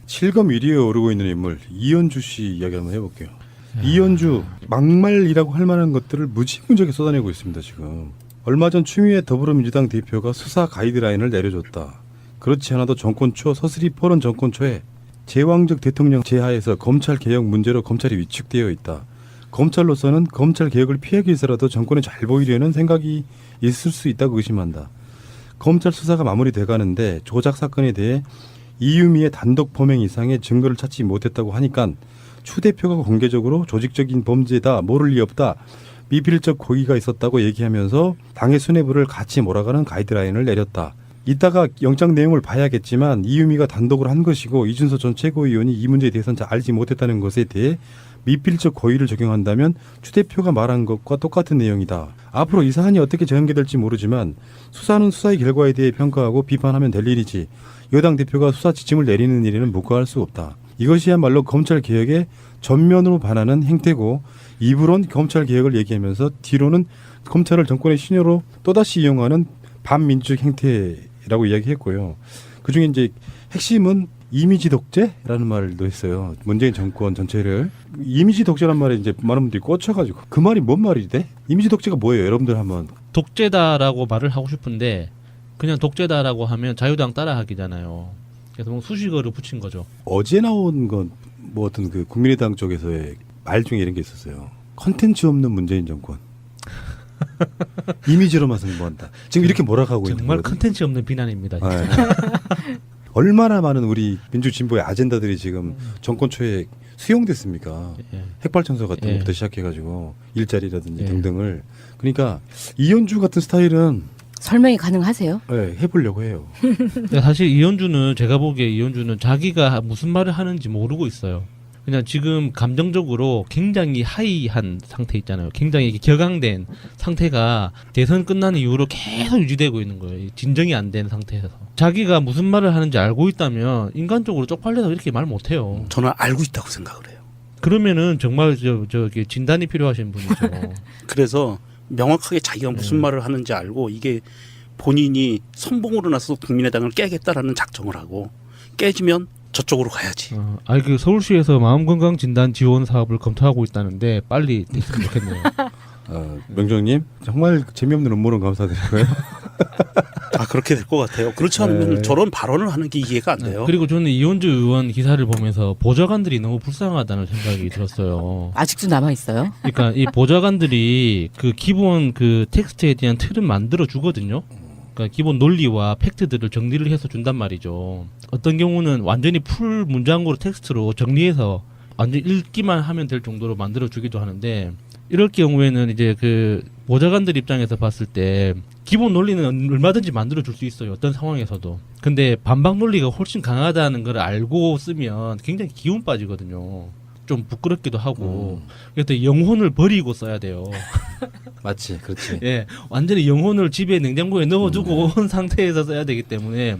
실검 1위에 오르고 있는 인물 이현주 씨 이야기 한번 해볼게요. 이현주 막말이라고 할 만한 것들을 무지무지하게 쏟아내고 있습니다. 지금 얼마 전 추미애 더불어민주당 대표가 수사 가이드라인을 내려줬다. 그렇지 않아도 정권 초 서슬이 포론 정권 초에 제왕적 대통령 제하에서 검찰 개혁 문제로 검찰이 위축되어 있다. 검찰로서는 검찰 개혁을 피하기 위해서라도 정권에 잘 보이려는 생각이 있을 수 있다고 의심한다. 검찰 수사가 마무리돼가는데 조작 사건에 대해 이유미의 단독 범행 이상의 증거를 찾지 못했다고 하니까 추 대표가 공개적으로 조직적인 범죄다, 모를 리 없다, 미필적 고의가 있었다고 얘기하면서 당의 수뇌부를 같이 몰아가는 가이드라인을 내렸다. 이따가 영장 내용을 봐야겠지만 이유미가 단독으로 한 것이고 이준서 전 최고위원이 이 문제에 대해서는 잘 알지 못했다는 것에 대해 미필적 고의를 적용한다면 추 대표가 말한 것과 똑같은 내용이다. 앞으로 이 사안이 어떻게 전개될지 모르지만 수사는 수사의 결과에 대해 평가하고 비판하면 될 일이지 여당 대표가 수사 지침을 내리는 일에는 묵과할 수 없다. 이것이야말로 검찰 개혁에 전면으로 반하는 행태고 입으론 검찰 개혁을 얘기하면서 뒤로는 검찰을 정권의 신여로 또다시 이용하는 반민주적 행태라고 이야기했고요. 그중에 이제 핵심은 이미지 독재라는 말도 했어요. 문재인 정권 전체를 이미지 독재란 말에 이제 많은 분들이 꽂혀가지고 그 말이 뭔 말이 돼? 이미지 독재가 뭐예요? 여러분들 한번 독재다라고 말을 하고 싶은데 그냥 독재다라고 하면 자유당 따라하기잖아요. 그래서 뭐 수식어를 붙인 거죠. 어제 나온 건 뭐 어떤 그 국민의당 쪽에서의 말 중에 이런 게 있었어요. 컨텐츠 없는 문재인 정권. 이미지로만 승부한다. 지금 이렇게 몰아가고 있는 정말 거거든요. 컨텐츠 없는 비난입니다. 진짜. 얼마나 많은 우리 민주진보의 아젠다들이 지금 정권 초에 수용됐습니까? 예. 핵발전소 같은 예. 것부터 시작해가지고 일자리라든지 예. 등등을. 그러니까 이현주 같은 스타일은 설명이 가능하세요? 해보려고 해요. 근데 사실 이현주는 제가 보기에 이현주는 자기가 무슨 말을 하는지 모르고 있어요. 그냥 지금 감정적으로 굉장히 하이한 상태 있잖아요. 굉장히 이게 격앙된 상태가 대선 끝난 이후로 계속 유지되고 있는 거예요. 진정이 안 된 상태에서. 자기가 무슨 말을 하는지 알고 있다면 인간적으로 쪽팔려서 이렇게 말 못해요. 저는 알고 있다고 생각을 해요. 그러면은 정말 저기 진단이 필요하신 분이죠. 그래서 명확하게 자기가 무슨 말을 하는지 알고 이게 본인이 선봉으로 나서 국민의당을 깨겠다라는 작정을 하고 깨지면 저쪽으로 가야지. 아니 그 서울시에서 마음건강 진단 지원 사업을 검토하고 있다는데 빨리 됐으면 좋겠네요. 명정님 정말 재미없는 음모론 감사드리고요. 아 그렇게 될 것 같아요. 그렇지 않으면 네. 저런 발언을 하는 게 이해가 안 돼요. 그리고 저는 이현주 의원 기사를 보면서 보좌관들이 너무 불쌍하다는 생각이 들었어요. 아직도 남아 있어요? 그러니까 이 보좌관들이 그 기본 그 텍스트에 대한 틀은 만들어 주거든요. 그러니까 기본 논리와 팩트들을 정리를 해서 준단 말이죠. 어떤 경우는 완전히 풀 문장으로 텍스트로 정리해서 완전 읽기만 하면 될 정도로 만들어 주기도 하는데 이럴 경우에는 이제 그 보좌관들 입장에서 봤을 때 기본 논리는 얼마든지 만들어 줄 수 있어요. 어떤 상황에서도. 근데 반박 논리가 훨씬 강하다는 걸 알고 쓰면 굉장히 기운 빠지거든요. 좀 부끄럽기도 하고. 그래서 영혼을 버리고 써야 돼요. 맞지, 그렇지. 예, 완전히 영혼을 집에 냉장고에 넣어두고 온 상태에서 써야 되기 때문에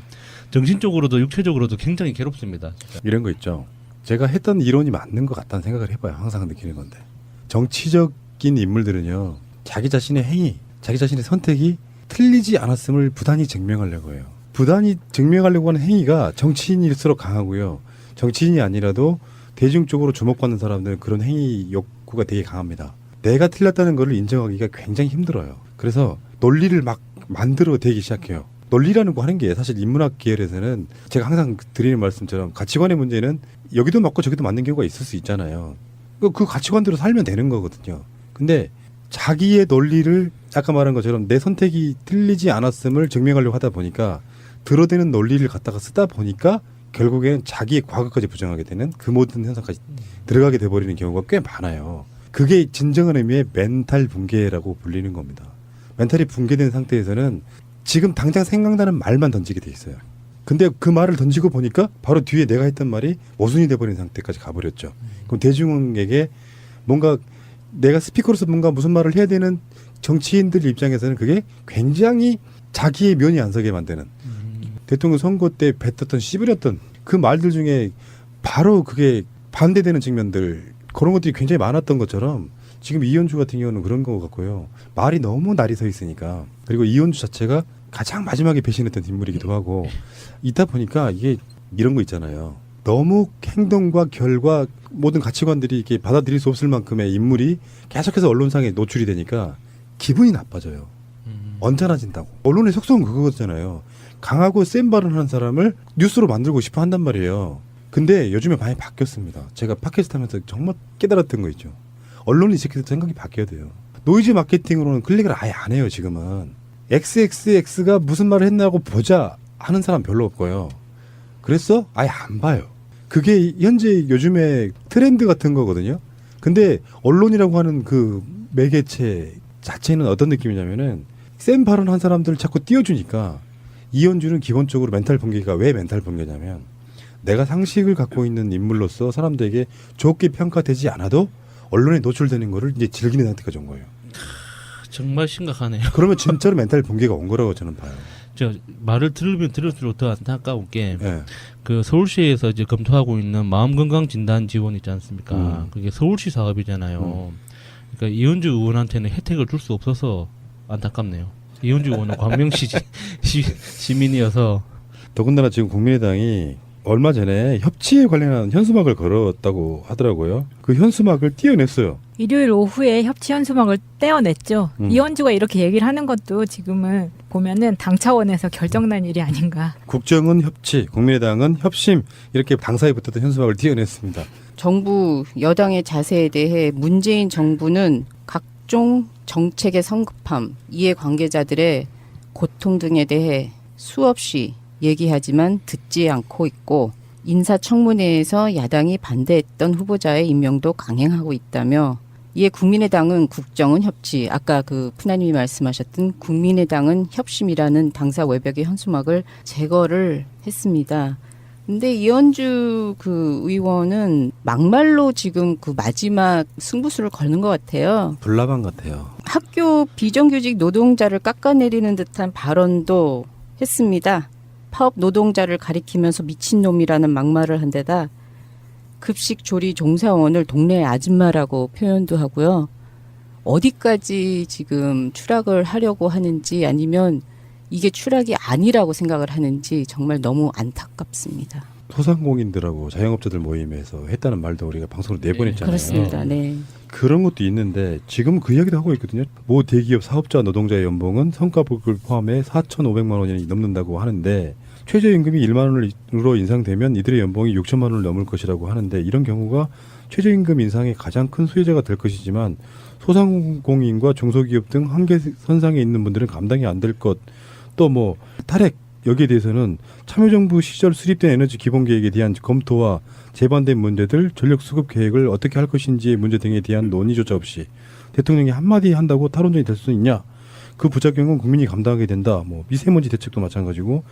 정신적으로도 육체적으로도 굉장히 괴롭습니다. 진짜. 이런 거 있죠. 제가 했던 이론이 맞는 것 같다는 생각을 해봐요. 항상 느끼는 건데. 정치적인 인물들은요. 자기 자신의 행위, 자기 자신의 선택이 틀리지 않았음을 부단히 증명하려고 해요. 부단히 증명하려고 하는 행위가 정치인일수록 강하고요. 정치인이 아니라도 대중적으로 주목받는 사람들은 그런 행위 욕구가 되게 강합니다. 내가 틀렸다는 것을 인정하기가 굉장히 힘들어요. 그래서 논리를 막 만들어 대기 시작해요. 논리라는 거 하는 게 사실 인문학 계열에서는 제가 항상 드리는 말씀처럼 가치관의 문제는 여기도 맞고 저기도 맞는 경우가 있을 수 있잖아요. 그 가치관대로 살면 되는 거거든요. 근데 자기의 논리를 아까 말한 것처럼 내 선택이 틀리지 않았음을 증명하려고 하다 보니까 들어대는 논리를 갖다가 쓰다 보니까 결국에는 자기의 과거까지 부정하게 되는 그 모든 현상까지 들어가게 돼버리는 경우가 꽤 많아요. 그게 진정한 의미의 멘탈 붕괴라고 불리는 겁니다. 멘탈이 붕괴된 상태에서는 지금 당장 생각나는 말만 던지게 돼 있어요. 근데 그 말을 던지고 보니까 바로 뒤에 내가 했던 말이 모순이 돼버린 상태까지 가버렸죠. 그럼 대중에게 뭔가 내가 스피커로서 뭔가 무슨 말을 해야 되는 정치인들 입장에서는 그게 굉장히 자기의 면이 안 서게 만드는 대통령 선거 때 뱉었던 씨부렸던 그 말들 중에 바로 그게 반대되는 측면들 그런 것들이 굉장히 많았던 것처럼 지금 이현주 같은 경우는 그런 거 같고요. 말이 너무 날이 서 있으니까 그리고 이현주 자체가 가장 마지막에 배신했던 인물이기도 하고 있다 보니까 이게 이런 거 있잖아요. 너무 행동과 결과 모든 가치관들이 이렇게 받아들일 수 없을 만큼의 인물이 계속해서 언론상에 노출이 되니까 기분이 나빠져요. 언짢아진다고. 언론의 속성은 그거잖아요. 강하고 센 발언하는 사람을 뉴스로 만들고 싶어 한단 말이에요. 근데 요즘에 많이 바뀌었습니다. 제가 팟캐스트 하면서 정말 깨달았던 거 있죠. 언론이 이렇게 생각이 바뀌어야 돼요. 노이즈 마케팅으로는 클릭을 아예 안 해요, 지금은. XXX가 무슨 말을 했나고 보자 하는 사람 별로 없고요. 그래서 아예 안 봐요. 그게 현재 요즘에 트렌드 같은 거거든요. 근데 언론이라고 하는 그 매개체 자체는 어떤 느낌이냐면은 센 발언한 사람들을 자꾸 띄워주니까 이현주는 기본적으로 멘탈 붕괴가 왜 멘탈 붕괴냐면 내가 상식을 갖고 있는 인물로서 사람들에게 좋게 평가되지 않아도 언론에 노출되는 거를 이제 즐기는 상태가 온 거예요. 정말 심각하네요. 그러면 진짜로 멘탈 붕괴가 온 거라고 저는 봐요. 저 말을 들으면 들을수록 더 안타까운 게 예. 그 서울시에서 이제 검토하고 있는 마음건강 진단 지원 있지 않습니까? 음. 그게 서울시 사업이잖아요. 그러니까 이현주 의원한테는 혜택을 줄 수 없어서 안타깝네요. 이현주 의원은 광명시 시민이어서 더군다나 지금 국민의당이 얼마 전에 협치에 관련한 현수막을 걸었다고 하더라고요. 그 현수막을 띄어냈어요. 일요일 오후에 협치 현수막을 떼어냈죠. 이현주가 이렇게 얘기를 하는 것도 지금은 보면은 당 차원에서 결정난 일이 아닌가. 국정은 협치, 국민의당은 협심 이렇게 당사에 붙었던 현수막을 띄어냈습니다. 정부 여당의 자세에 대해 문재인 정부는 각종 정책의 성급함, 이해관계자들의 고통 등에 대해 수없이 얘기하지만 듣지 않고 있고 인사청문회에서 야당이 반대했던 후보자의 임명도 강행하고 있다며 이에 국민의당은 국정은 협치, 아까 그 푸나님이 말씀하셨던 국민의당은 협심이라는 당사 외벽의 현수막을 제거를 했습니다. 근데 이현주 그 의원은 막말로 지금 그 마지막 승부수를 거는 것 같아요. 불나방 같아요. 학교 비정규직 노동자를 깎아내리는 듯한 발언도 했습니다. 파업 노동자를 가리키면서 미친놈이라는 막말을 한 데다 급식 조리 종사원을 동네 아줌마라고 표현도 하고요. 어디까지 지금 추락을 하려고 하는지 아니면 이게 추락이 아니라고 생각을 하는지 정말 너무 안타깝습니다. 소상공인들하고 자영업자들 모임에서 했다는 말도 우리가 방송으로 내보냈잖아요. 그렇습니다. 네. 그런 것도 있는데 지금 그 이야기도 하고 있거든요. 모 대기업 사업자 노동자의 연봉은 성과급을 포함해 4,500만 원이 넘는다고 하는데 최저임금이 1만 원으로 인상되면 이들의 연봉이 6천만 원을 넘을 것이라고 하는데 이런 경우가 최저임금 인상의 가장 큰 수혜자가 될 것이지만 소상공인과 중소기업 등 한계선상에 있는 분들은 감당이 안 될 것. 또 뭐 탈핵 여기에 대해서는 참여정부 시절 수립된 에너지 기본계획에 대한 검토와 재반된 문제들, 전력 수급 계획을 어떻게 할 것인지의 문제 등에 대한 논의조차 없이 대통령이 한마디 한다고 탈원전이 될 수 있냐? 그 부작용은 국민이 감당하게 된다. 뭐 미세먼지 대책도 마찬가지고.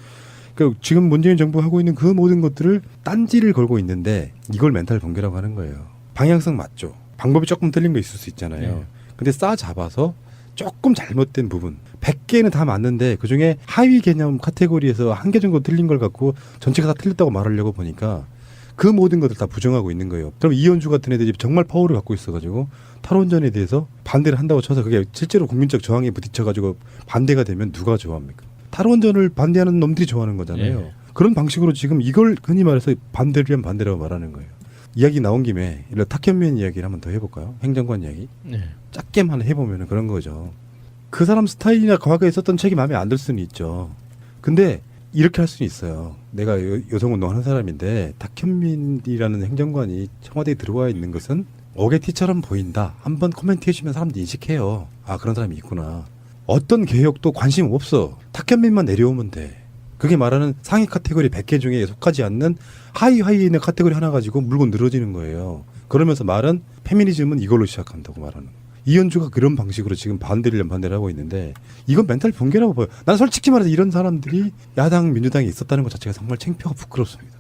그러니까 지금 문재인 정부가 하고 있는 그 모든 것들을 딴지를 걸고 있는데 이걸 멘탈 붕괴라고 하는 거예요. 방향성 맞죠. 방법이 조금 틀린 거 있을 수 있잖아요. 네. 근데 싸잡아서 조금 잘못된 부분 100개는 다 맞는데 그중에 하위 개념 카테고리에서 한 개 정도 틀린 걸 갖고 전체가 다 틀렸다고 말하려고 보니까 그 모든 것들 다 부정하고 있는 거예요. 그럼 이현주 같은 애들이 정말 파워를 갖고 있어가지고 탈원전에 대해서 반대를 한다고 쳐서 그게 실제로 국민적 저항에 부딪혀가지고 반대가 되면 누가 좋아합니까? 탈원전을 반대하는 놈들이 좋아하는 거잖아요. 네. 그런 방식으로 지금 이걸 흔히 말해서 반대를 반대라고 말하는 거예요. 이야기 나온 김에 이런 탁현민 이야기를 한번 더 해볼까요? 행정관 이야기. 네. 짧게만 해보면 그런 거죠. 그 사람 스타일이나 과거에 썼던 책이 마음에 안 들 수는 있죠. 근데 이렇게 할 수는 있어요. 내가 여성운동하는 사람인데 탁현민이라는 행정관이 청와대에 들어와 있는 것은 어게티처럼 보인다. 한번 코멘트 해주면 사람들이 인식해요. 아 그런 사람이 있구나. 어떤 개혁도 관심 없어. 탁현민만 내려오면 돼. 그게 말하는 상위 카테고리 100개 중에 속하지 않는 하위에 있는 카테고리 하나 가지고 물고 늘어지는 거예요. 그러면서 말은 페미니즘은 이걸로 시작한다고 말하는 거예요. 이현주가 그런 방식으로 지금 반대를 하고 있는데 이건 멘탈 붕괴라고 봐요. 난 솔직히 말해서 이런 사람들이 야당 민주당에 있었다는 것 자체가 정말 창피하고 부끄럽습니다.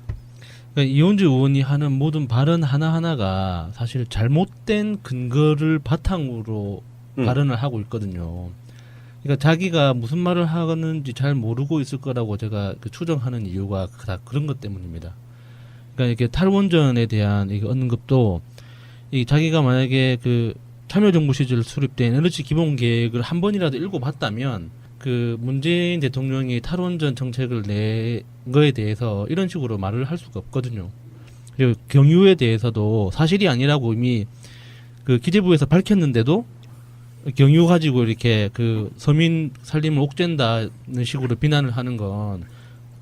그러니까 이현주 의원이 하는 모든 발언 하나하나가 사실 잘못된 근거를 바탕으로 발언을 하고 있거든요. 그러니까 자기가 무슨 말을 하는지 잘 모르고 있을 거라고 제가 그 추정하는 이유가 다 그런 것 때문입니다. 그러니까 이렇게 탈원전에 대한 이 언급도 이 자기가 만약에 그 참여정부 시절 수립된 에너지 기본계획을 한 번이라도 읽어봤다면 그 문재인 대통령이 탈원전 정책을 낸 거에 대해서 이런 식으로 말을 할 수가 없거든요. 그리고 경유에 대해서도 사실이 아니라고 이미 그 기재부에서 밝혔는데도 경유 가지고 이렇게 그 서민 살림을 옥죄다는 식으로 비난을 하는 건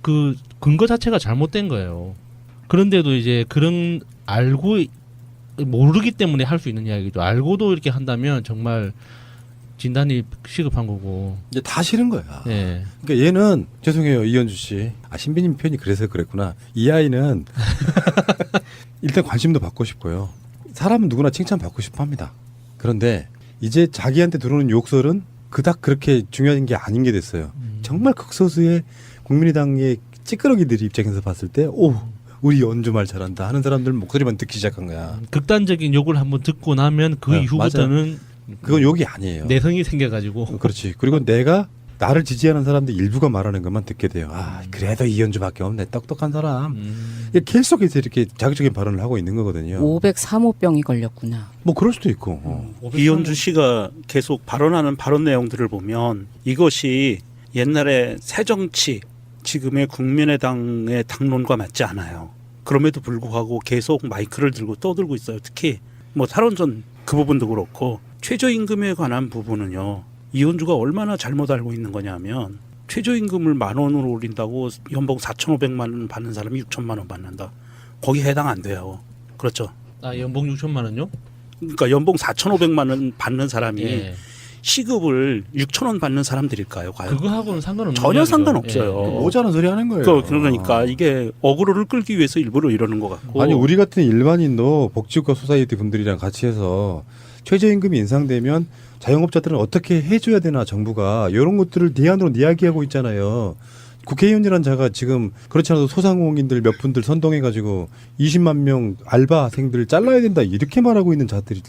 그 근거 자체가 잘못된 거예요. 그런데도 이제 그런 알고 모르기 때문에 할 수 있는 이야기죠. 알고도 이렇게 한다면 정말 진단이 시급한 거고. 이제 다 싫은 거야. 예. 그러니까 얘는 죄송해요 이현주 씨. 신비님 표현이 그래서 그랬구나. 이 아이는 일단 관심도 받고 싶고요. 사람은 누구나 칭찬 받고 싶어합니다. 그런데 이제 자기한테 들어오는 욕설은 그닥 그렇게 중요한 게 아닌 게 됐어요. 정말 극소수의 국민의당의 찌끄러기들 입장에서 봤을 때, 오 우리 연주 말 잘한다 하는 사람들 목소리만 듣기 시작한 거야. 극단적인 욕을 한번 듣고 나면 그 네, 이후부터는 그건 욕이 아니에요. 내성이 생겨가지고. 그렇지. 그리고 내가 나를 지지하는 사람들 일부가 말하는 것만 듣게 돼요. 아 그래도 이현주밖에 없네. 똑똑한 사람. 이게 계속해서 이렇게 자극적인 발언을 하고 있는 거거든요. 503호병이 걸렸구나. 뭐 그럴 수도 있고. 이현주 씨가 계속 발언하는 발언 내용들을 보면 이것이 옛날에 새정치 지금의 국민의당의 당론과 맞지 않아요. 그럼에도 불구하고 계속 마이크를 들고 떠들고 있어요. 특히 뭐 탈원전 그 부분도 그렇고 최저임금에 관한 부분은요. 이현주가 얼마나 잘못 알고 있는 거냐면 최저임금을 10,000원으로 올린다고 연봉 4,500만 원 받는 사람이 6,000만 원 받는다. 거기 해당 안 돼요. 그렇죠. 아 연봉 6천만 원요? 그러니까 연봉 4,500만 원 받는 사람이 예. 시급을 6,000원 받는 사람들일까요? 과연? 그거하고는 상관없는 전혀 이야기죠. 상관없어요. 모자란 소리 하는 거예요. 그러니까 이게 어그로를 끌기 위해서 일부러 이러는 것 같고. 아니 우리 같은 일반인도 복지국가 소사이어티 분들이랑 같이 해서 최저임금이 인상되면 자영업자들은 어떻게 해줘야 되나 정부가 이런 것들을 대안으로 이야기하고 있잖아요. 국회의원이란 자가 지금 그렇지 않아도 소상공인들 몇 분들 선동해가지고 20만 명 알바생들 잘라야 된다 이렇게 말하고 있는 자들이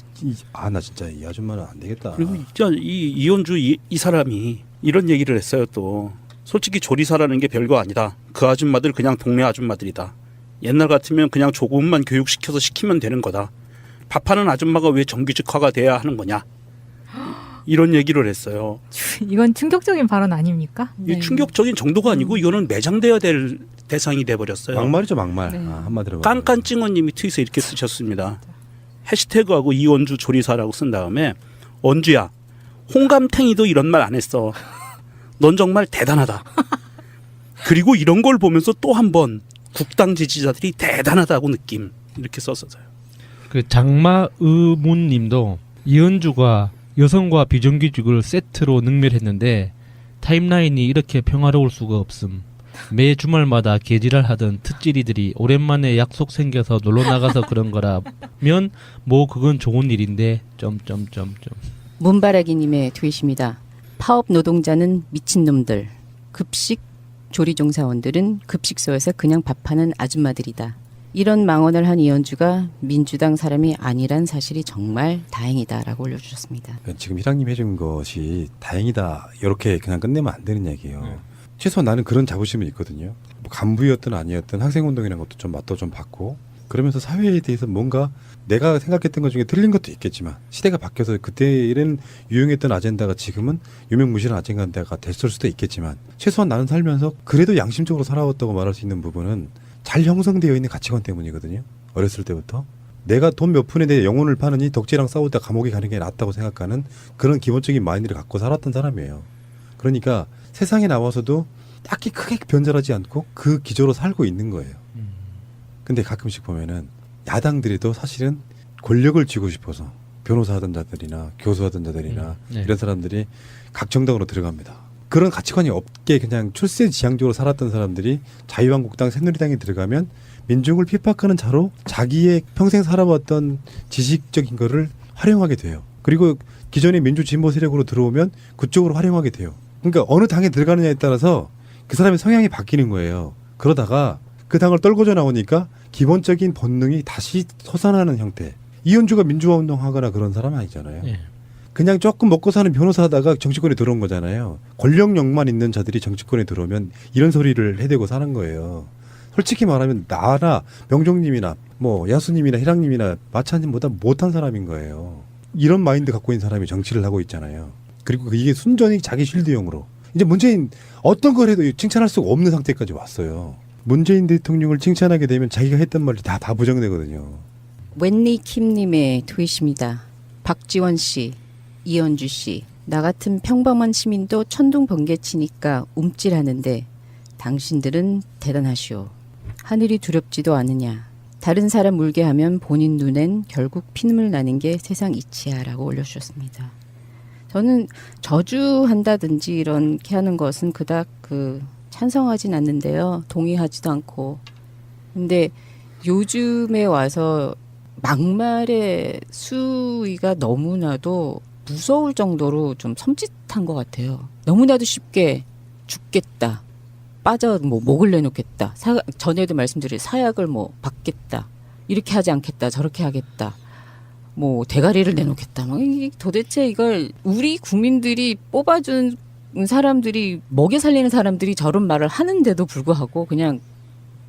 나 진짜 이 아줌마는 안 되겠다. 그리고 진짜 이 이현주 이 사람이 이런 얘기를 했어요. 또 솔직히 조리사라는 게 별거 아니다. 그 아줌마들 그냥 동네 아줌마들이다. 옛날 같으면 그냥 조금만 교육시켜서 시키면 되는 거다. 밥하는 아줌마가 왜 정규직화가 돼야 하는 거냐. 이런 얘기를 했어요. 이건 충격적인 발언 아닙니까? 이 충격적인 정도가 아니고 이거는 매장돼야 될 대상이 돼버렸어요. 막말이죠 막말. 네. 한마디로. 깐깐찡언님이 트윗에 이렇게 쓰셨습니다. 해시태그하고 이원주 조리사라고 쓴 다음에 원주야 홍감탱이도 이런 말 안 했어. 넌 정말 대단하다. 그리고 이런 걸 보면서 또 한 번 국당 지지자들이 대단하다고 느낌 이렇게 썼어요. 그 장마의문님도 이현주가 여성과 비정규직을 세트로 능멸했는데 타임라인이 이렇게 평화로울 수가 없음. 매 주말마다 개지랄하던 특지리들이 오랜만에 약속 생겨서 놀러 나가서 그런 거라면 뭐 그건 좋은 일인데 점점점점. 문바라기님의 트윗입니다. 파업 노동자는 미친놈들. 급식 조리종사원들은 급식소에서 그냥 밥하는 아줌마들이다. 이런 망언을 한 이현주가 민주당 사람이 아니란 사실이 정말 다행이다라고 올려주셨습니다. 지금 희랑님 해준 것이 다행이다 이렇게 그냥 끝내면 안 되는 얘기예요. 최소한 나는 그런 자부심은 있거든요. 뭐 간부였든 아니었든 학생운동이라는 것도 좀 맛도 좀 봤고 그러면서 사회에 대해서 뭔가 내가 생각했던 것 중에 틀린 것도 있겠지만 시대가 바뀌어서 그때는 유용했던 아젠다가 지금은 유명무실한 아젠다가 됐을 수도 있겠지만 최소한 나는 살면서 그래도 양심적으로 살아왔다고 말할 수 있는 부분은 잘 형성되어 있는 가치관 때문이거든요. 어렸을 때부터. 내가 돈 몇 푼에 내 영혼을 파느니 덕지랑 싸우다 감옥에 가는 게 낫다고 생각하는 그런 기본적인 마인드를 갖고 살았던 사람이에요. 그러니까 세상에 나와서도 딱히 크게 변절하지 않고 그 기조로 살고 있는 거예요. 근데 가끔씩 보면은 야당들이도 사실은 권력을 쥐고 싶어서 변호사 하던 자들이나 교수 하던 자들이나 네. 이런 사람들이 각 정당으로 들어갑니다. 그런 가치관이 없게 그냥 출세지향적으로 살았던 사람들이 자유한국당, 새누리당에 들어가면 민중을 핍박하는 자로 자기의 평생 살아왔던 지식적인 거를 활용하게 돼요. 그리고 기존의 민주진보 세력으로 들어오면 그쪽으로 활용하게 돼요. 그러니까 어느 당에 들어가느냐에 따라서 그 사람의 성향이 바뀌는 거예요. 그러다가 그 당을 떨궈져 나오니까 기본적인 본능이 다시 솟아나는 형태. 이현주가 민주화 운동하거나 그런 사람 아니잖아요. 예. 그냥 조금 먹고 사는 변호사 하다가 정치권에 들어온 거잖아요. 권력욕만 있는 자들이 정치권에 들어오면 이런 소리를 해대고 사는 거예요. 솔직히 말하면 나나 명종님이나 뭐 야수님이나 희랑님이나 마차님보다 못한 사람인 거예요. 이런 마인드 갖고 있는 사람이 정치를 하고 있잖아요. 그리고 이게 순전히 자기 쉴드용으로. 이제 문재인 어떤 걸 해도 칭찬할 수가 없는 상태까지 왔어요. 문재인 대통령을 칭찬하게 되면 자기가 했던 말이 다 부정되거든요. 웬리 킴님의 트윗입니다. 박지원 씨, 이현주 씨, 나 같은 평범한 시민도 천둥 번개 치니까 움찔하는데 당신들은 대단하시오. 하늘이 두렵지도 않으냐. 다른 사람 물게 하면 본인 눈엔 결국 피눈물 나는 게 세상 이치야라고 올려주셨습니다. 저는 저주한다든지 이렇게 하는 것은 그닥 찬성하진 않는데요. 동의하지도 않고. 근데 요즘에 와서 막말의 수위가 너무나도 무서울 정도로 좀 섬찟한 것 같아요. 너무나도 쉽게 죽겠다. 빠져 목을 내놓겠다. 전에도 말씀드린 사약을 받겠다. 이렇게 하지 않겠다. 저렇게 하겠다. 대가리를 내놓겠다. 도대체 이걸 우리 국민들이 뽑아준 사람들이 먹여 살리는 사람들이 저런 말을 하는데도 불구하고 그냥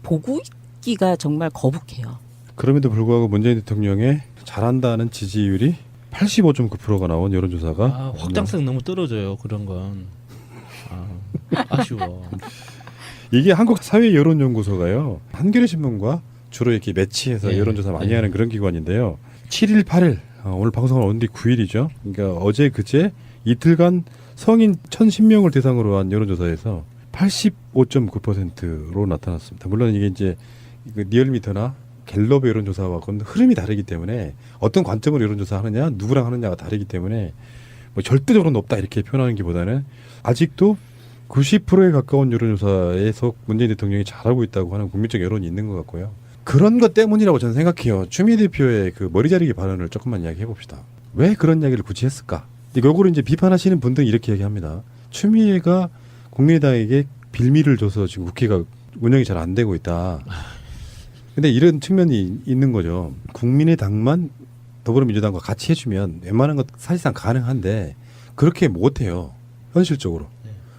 보고 있기가 정말 거북해요. 그럼에도 불구하고 문재인 대통령의 잘한다는 지지율이 85.9%가 나온 여론조사가 확장성 너무 떨어져요. 그런 건 아쉬워. 이게 한국 사회 여론연구소가요. 한겨레 신문과 주로 이렇게 매치해서 여론조사 많이 하는 그런 기관인데요. 7일, 8일 오늘 방송을 온 뒤 9일이죠. 그러니까 어제 그제 이틀간 성인 1,010명을 대상으로 한 여론조사에서 85.9%로 나타났습니다. 물론 이게 이제 리얼미터나 갤럽의 여론조사와는 흐름이 다르기 때문에 어떤 관점으로 여론조사하느냐, 누구랑 하느냐가 다르기 때문에 절대적으로 높다 이렇게 표현하는 것보다는 아직도 90%에 가까운 여론조사에서 문재인 대통령이 잘하고 있다고 하는 국민적 여론이 있는 것 같고요. 그런 것 때문이라고 저는 생각해요. 추미애 대표의 머리 자르기 발언을 조금만 이야기해 봅시다. 왜 그런 이야기를 굳이 했을까? 요거를 이제 비판하시는 분들은 이렇게 얘기합니다. 추미애가 국민의당에게 빌미를 줘서 지금 국회가 운영이 잘 안 되고 있다. 근데 이런 측면이 있는 거죠. 국민의당만 더불어민주당과 같이 해주면 웬만한 것 사실상 가능한데 그렇게 못해요. 현실적으로.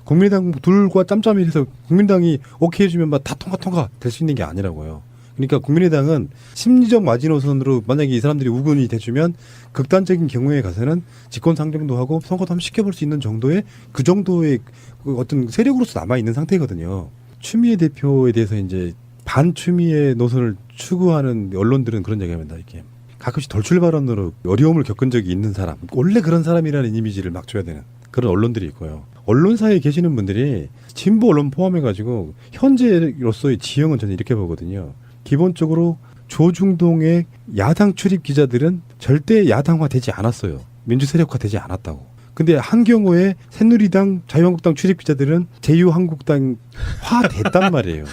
국민의당 둘과 짬짬이해서 국민당이 오케이 해주면 다 통과 될 수 있는 게 아니라고요. 그러니까 국민의당은 심리적 마지노선으로 만약에 이 사람들이 우군이 돼주면 극단적인 경우에 가서는 직권 상정도 하고 선거도 한번 시켜볼 수 있는 정도의 그 정도의 어떤 세력으로서 남아 있는 상태거든요. 추미애 대표에 대해서 이제 반추미애 노선을 추구하는 언론들은 그런 얘기합니다. 이렇게 가끔씩 돌출 발언으로 어려움을 겪은 적이 있는 사람, 원래 그런 사람이라는 이미지를 막 줘야 되는 그런 언론들이 있고요. 언론사에 계시는 분들이 진보 언론 포함해가지고 현재로서의 지형은 저는 이렇게 보거든요. 기본적으로 조중동의 야당 출입 기자들은 절대 야당화되지 않았어요. 민주세력화되지 않았다고. 근데 한경호의 새누리당, 자유한국당 출입 기자들은 제유한국당화 됐단 말이에요.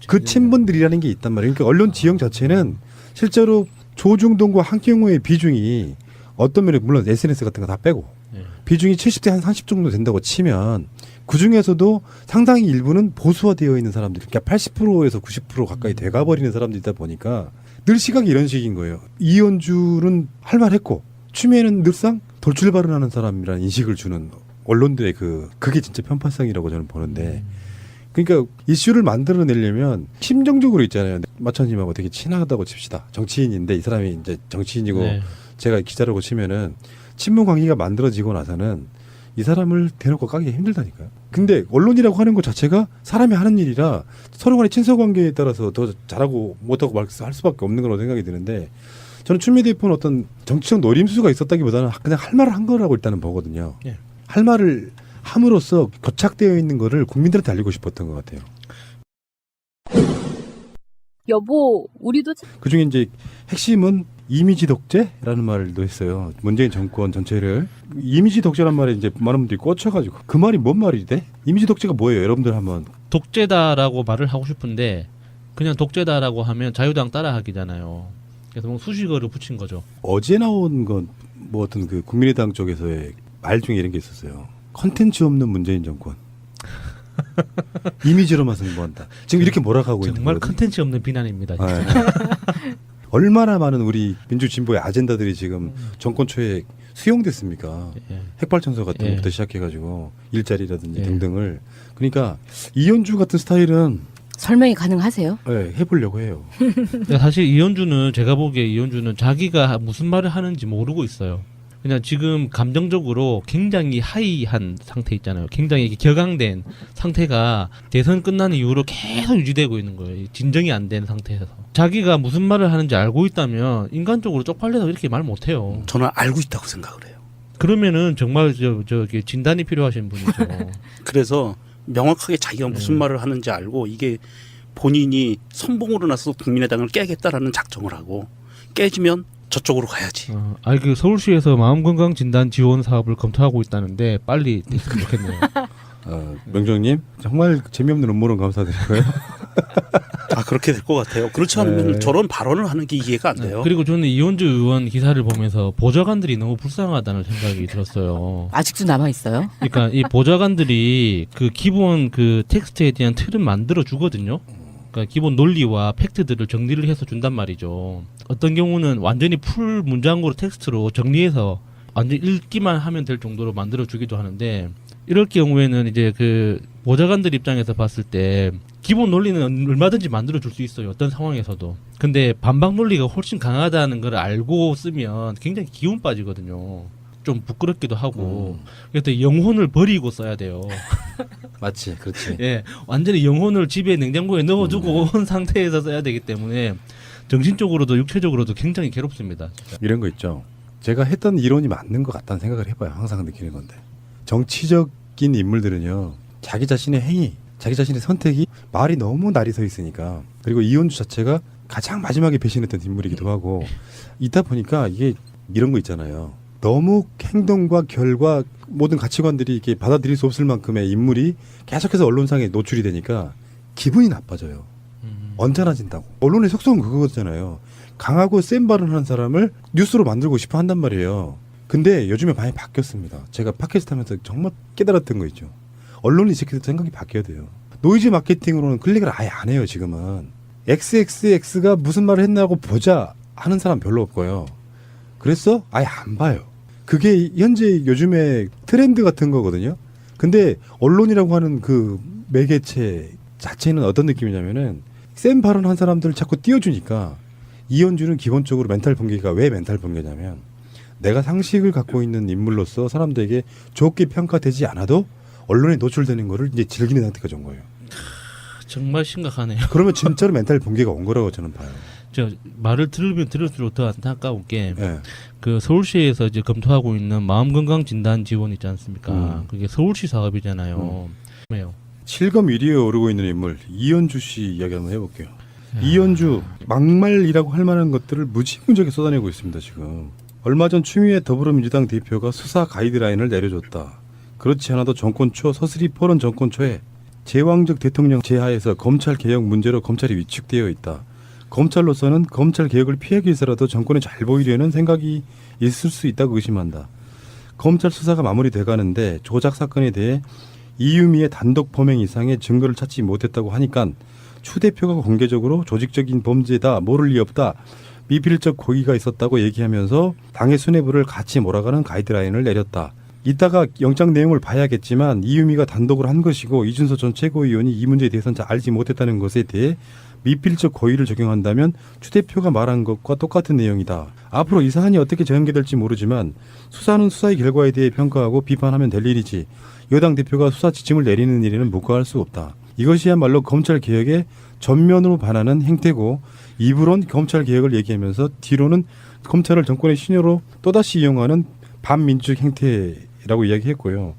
그 친분들이라는 게 있단 말이에요. 그러니까 언론 지형 자체는 실제로 조중동과 한경호의 비중이 어떤 면에 물론 SNS 같은 거 다 빼고 비중이 70대 한 30 정도 된다고 치면 그 중에서도 상당히 일부는 보수화되어 있는 사람들, 그러니까 80%에서 90% 가까이 돼가버리는 사람들이다 보니까 늘 시각이 이런 식인 거예요. 이현주는 할 말했고 추미애는 늘상 돌출 발언하는 사람이라는 인식을 주는 언론들의 그게 진짜 편파성이라고 저는 보는데. 그러니까 이슈를 만들어내려면 심정적으로 있잖아요. 마천님하고 되게 친하다고 칩시다. 정치인인데 이 사람이 이제 정치인이고 제가 기자라고 치면은 친분 관계가 만들어지고 나서는 이 사람을 대놓고 까기 힘들다니까요. 근데 언론이라고 하는 것 자체가 사람이 하는 일이라 서로 간의 친서 관계에 따라서 더 잘하고 못하고 할 수밖에 없는 거라고 생각이 드는데 저는 추미애 대표는 어떤 정치적 노림수가 있었다기보다는 그냥 할 말을 한 거라고 일단은 보거든요. 할 말을 함으로써 교착되어 있는 거를 국민들한테 알리고 싶었던 것 같아요. 여보, 우리도 그중에 이제 핵심은 이미지 독재라는 말도 했어요. 문재인 정권 전체를 이미지 독재란 말에 이제 많은 분들이 꽂혀가지고 그 말이 뭔 말이래? 이미지 독재가 뭐예요? 여러분들 한번 독재다라고 말을 하고 싶은데 그냥 독재다라고 하면 자유당 따라하기잖아요. 그래서 수식어를 붙인 거죠. 어제 나온 건 뭐 어떤 국민의당 쪽에서의 말 중에 이런 게 있었어요. 컨텐츠 없는 문재인 정권. 이미지로만 승부한다. 지금 이렇게 몰아가고 있는 정말 거거든요. 컨텐츠 없는 비난입니다. 네. 얼마나 많은 우리 민주진보의 아젠다들이 지금 정권 초에 수용됐습니까? 핵발전소 같은 것부터 시작해가지고 일자리라든지 등등을. 그러니까 이현주 같은 스타일은 설명이 가능하세요? 네, 해보려고 해요. 사실 이현주는 제가 보기에 이현주는 자기가 무슨 말을 하는지 모르고 있어요. 그냥 지금 감정적으로 굉장히 하이한 상태 있잖아요. 굉장히 이렇게 격앙된 상태가 대선 끝난 이후로 계속 유지되고 있는 거예요. 진정이 안 된 상태에서. 자기가 무슨 말을 하는지 알고 있다면 인간적으로 쪽팔려서 이렇게 말 못해요. 저는 알고 있다고 생각을 해요. 그러면은 정말 저기 진단이 필요하신 분이죠. 그래서 명확하게 자기가 무슨 말을 하는지 알고 이게 본인이 선봉으로 나서 국민의당을 깨겠다라는 작정을 하고 깨지면 저쪽으로 가야지. 아니 그 서울시에서 마음건강 진단 지원 사업을 검토하고 있다는데 빨리 됐으면 좋겠네요. 명정님 정말 재미없는 음모론 감사드리고요. 아 그렇게 될 것 같아요. 그렇지 않으면 네. 저런 발언을 하는 게 이해가 안 돼요. 그리고 저는 이현주 의원 기사를 보면서 보좌관들이 너무 불쌍하다는 생각이 들었어요. 아직도 남아 있어요? 그러니까 이 보좌관들이 그 기본 그 텍스트에 대한 틀은 만들어 주거든요. 그러니까 기본 논리와 팩트들을 정리를 해서 준단 말이죠. 어떤 경우는 완전히 풀 문장으로 텍스트로 정리해서 완전 읽기만 하면 될 정도로 만들어 주기도 하는데 이럴 경우에는 이제 그 보좌관들 입장에서 봤을 때 기본 논리는 얼마든지 만들어 줄 수 있어요. 어떤 상황에서도. 근데 반박 논리가 훨씬 강하다는 걸 알고 쓰면 굉장히 기운 빠지거든요. 좀 부끄럽기도 하고. 그래서 영혼을 버리고 써야 돼요. 맞지, 그렇지. 예, 완전히 영혼을 집에 냉장고에 넣어두고 온 상태에서 써야 되기 때문에 정신적으로도 육체적으로도 굉장히 괴롭습니다. 진짜. 이런 거 있죠. 제가 했던 이론이 맞는 것 같다는 생각을 해봐요. 항상 느끼는 건데. 정치적인 인물들은요. 자기 자신의 행위, 자기 자신의 선택이 말이 너무 날이 서 있으니까. 그리고 이현주 자체가 가장 마지막에 배신했던 인물이기도 하고. 있다 보니까 이게 이런 거 있잖아요. 너무 행동과 결과 모든 가치관들이 이렇게 받아들일 수 없을 만큼의 인물이 계속해서 언론상에 노출이 되니까 기분이 나빠져요. 언짢아진다고. 언론의 속성은 그거잖아요. 강하고 센 발언하는 사람을 뉴스로 만들고 싶어 한단 말이에요. 근데 요즘에 많이 바뀌었습니다. 제가 팟캐스트 하면서 정말 깨달았던 거 있죠. 언론이 이렇게 생각이 바뀌어야 돼요. 노이즈 마케팅으로는 클릭을 아예 안 해요, 지금은. XXX가 무슨 말을 했나고 보자 하는 사람 별로 없고요. 그래서 아예 안 봐요. 그게 현재 요즘에 트렌드 같은 거거든요. 근데 언론이라고 하는 그 매개체 자체는 어떤 느낌이냐면은 센 발언한 사람들을 자꾸 띄워주니까 이현주는 기본적으로 멘탈 붕괴가 왜 멘탈 붕괴냐면 내가 상식을 갖고 있는 인물로서 사람들에게 좋게 평가되지 않아도 언론에 노출되는 거를 이제 즐기는 상태가 온 거예요. 정말 심각하네요. 그러면 진짜로 멘탈 붕괴가 온 거라고 저는 봐요. 저 말을 들으면 들을수록 더 안타까운 게 예. 그 서울시에서 이제 검토하고 있는 마음건강 진단 지원 있지 않습니까? 그게 서울시 사업이잖아요. 왜요? 실검 1위에 오르고 있는 인물 이현주 씨 이야기 한번 해볼게요. 이현주 막말이라고 할 만한 것들을 무지무지하게 쏟아내고 있습니다. 지금 얼마 전 추미애 더불어민주당 대표가 수사 가이드라인을 내려줬다. 그렇지 않아도 정권 초 서슬이 포론 정권 초에 제왕적 대통령 제하에서 검찰 개혁 문제로 검찰이 위축되어 있다. 검찰로서는 검찰 개혁을 피하기 위해서라도 정권에 잘 보이려는 생각이 있을 수 있다고 의심한다. 검찰 수사가 마무리돼가는데 조작 사건에 대해 이유미의 단독 범행 이상의 증거를 찾지 못했다고 하니까 추 대표가 공개적으로 조직적인 범죄다, 모를 리 없다, 미필적 고의가 있었다고 얘기하면서 당의 수뇌부를 같이 몰아가는 가이드라인을 내렸다. 이따가 영장 내용을 봐야겠지만 이유미가 단독으로 한 것이고 이준서 전 최고위원이 이 문제에 대해서는 잘 알지 못했다는 것에 대해 미필적 고의를 적용한다면 추 대표가 말한 것과 똑같은 내용이다. 앞으로 이 사안이 어떻게 전개될지 모르지만 수사는 수사의 결과에 대해 평가하고 비판하면 될 일이지 여당 대표가 수사 지침을 내리는 일에는 묵과할 수 없다. 이것이야말로 검찰 개혁에 전면으로 반하는 행태고 입으론 검찰 개혁을 얘기하면서 뒤로는 검찰을 정권의 신여로 또다시 이용하는 반민주적 행태라고 이야기했고요.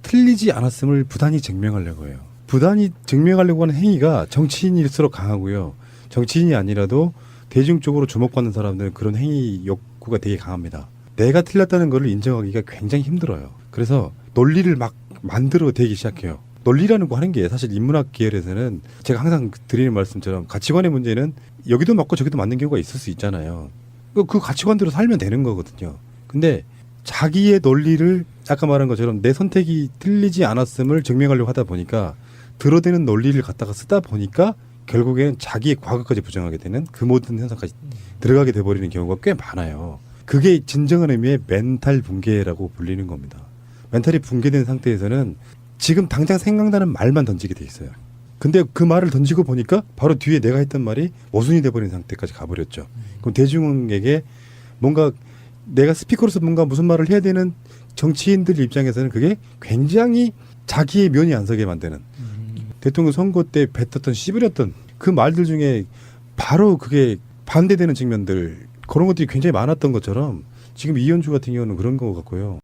틀리지 않았음을 부단히 증명하려고 해요. 부단히 증명하려고 하는 행위가 정치인일수록 강하고요. 정치인이 아니라도 대중적으로 주목받는 사람들은 그런 행위 욕구가 되게 강합니다. 내가 틀렸다는 것을 인정하기가 굉장히 힘들어요. 그래서 논리를 막 만들어 대기 시작해요. 논리라는 거 하는 게 사실 인문학 계열에서는 제가 항상 드리는 말씀처럼 가치관의 문제는 여기도 맞고 저기도 맞는 경우가 있을 수 있잖아요. 그 가치관대로 살면 되는 거거든요. 근데 자기의 논리를 아까 말한 것처럼 내 선택이 틀리지 않았음을 증명하려고 하다 보니까 들어대는 논리를 갖다가 쓰다 보니까 결국에는 자기의 과거까지 부정하게 되는 그 모든 현상까지 들어가게 돼버리는 경우가 꽤 많아요. 그게 진정한 의미의 멘탈 붕괴라고 불리는 겁니다. 멘탈이 붕괴된 상태에서는 지금 당장 생각나는 말만 던지게 돼 있어요. 근데 그 말을 던지고 보니까 바로 뒤에 내가 했던 말이 모순이 돼버린 상태까지 가버렸죠. 그럼 대중에게 뭔가 내가 스피커로서 뭔가 무슨 말을 해야 되는 정치인들 입장에서는 그게 굉장히 자기의 면이 안 서게 만드는 대통령 선거 때 뱉었던 씨부렸던 그 말들 중에 바로 그게 반대되는 측면들 그런 것들이 굉장히 많았던 것처럼 지금 이현주 같은 경우는 그런 것 같고요.